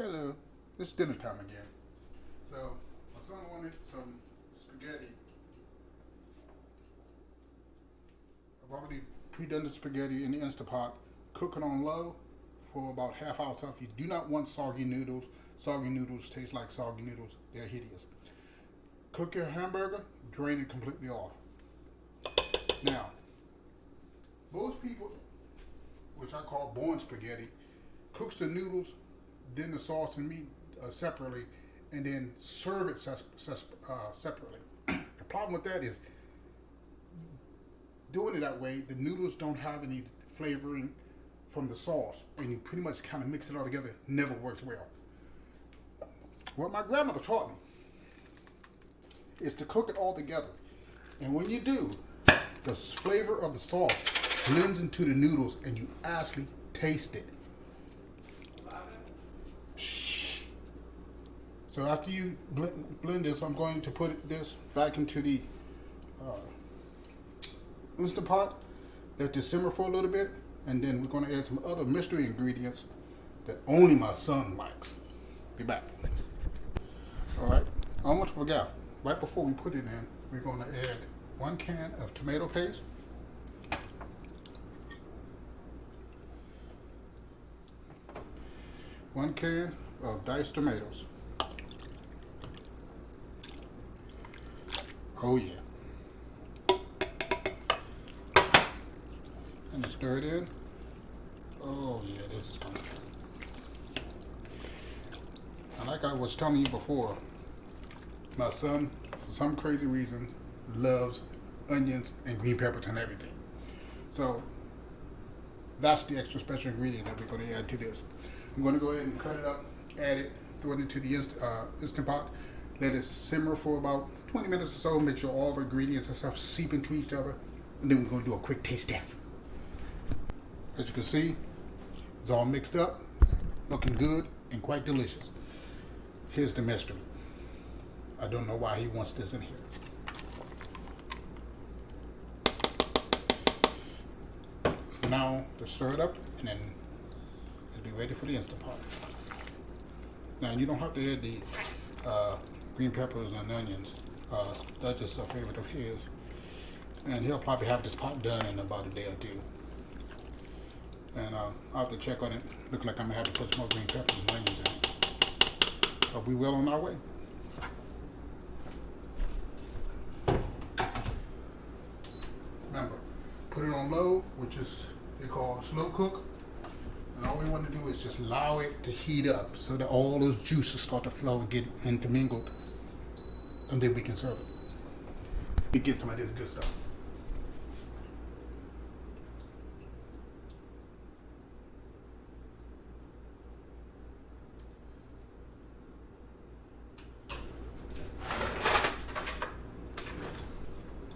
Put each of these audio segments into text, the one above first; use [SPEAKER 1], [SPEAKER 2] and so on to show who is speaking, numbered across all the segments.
[SPEAKER 1] Hello, it's dinner time again. So my son wanted some spaghetti. I've already pre-done the spaghetti in the Instapot. Cook it on low for about half hour tough. You do not want soggy noodles. Soggy noodles taste like soggy noodles. They're hideous. Cook your hamburger, drain it completely off. Now, most people, which I call born spaghetti, cooks the noodles, then the sauce and meat separately, and then serve it separately. The problem with that is doing it that way, the noodles don't have any flavoring from the sauce, and you pretty much kind of mix it all together. Never works well. What my grandmother taught me is to cook it all together, and when you do, the flavor of the sauce blends into the noodles, and you actually taste it. So after you blend this, I'm going to put this back into the Instapot. Let this simmer for a little bit, and then we're going to add some other mystery ingredients that only my son likes. Be back. All right, I want to forget. Right before we put it in, we're going to add 1 can of tomato paste, 1 can of diced tomatoes. Oh yeah. And then stir it in. Oh yeah, this is coming. And like I was telling you before, my son, for some crazy reason, loves onions and green peppers and everything. So that's the extra special ingredient that we're going to add to this. I'm going to go ahead and cut it up, add it, throw it into the Instant Pot, let it simmer for about 20 minutes or so, make sure all the ingredients and stuff seep into each other, and then we're going to do a quick taste test. As you can see, it's all mixed up, looking good and quite delicious. Here's the mystery. I don't know why he wants this in here. Now, to stir it up, and then it'll be ready for the Instant Pot. Now, you don't have to add the green peppers and onions. That's just a favorite of his. And he'll probably have this pot done in about a day or two. And I'll have to check on it. Looks like I'm going to have to put some more green peppers and onions in it. But we well on our way. Remember, put it on low, which is they call slow cook. And all we want to do is just allow it to heat up so that all those juices start to flow and get intermingled. And then we can serve it. We get some of this good stuff.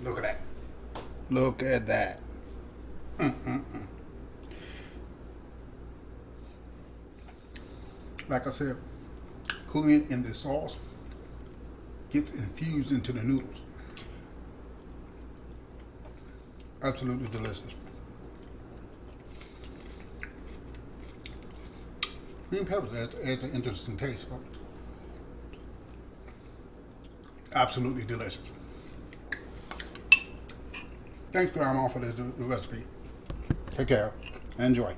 [SPEAKER 1] Look at that. Look at that. Like I said, cooking it in the sauce gets infused into the noodles. Absolutely delicious. Green peppers adds an interesting taste, but absolutely delicious. Thanks, Grandma, for this recipe. Take care. Enjoy.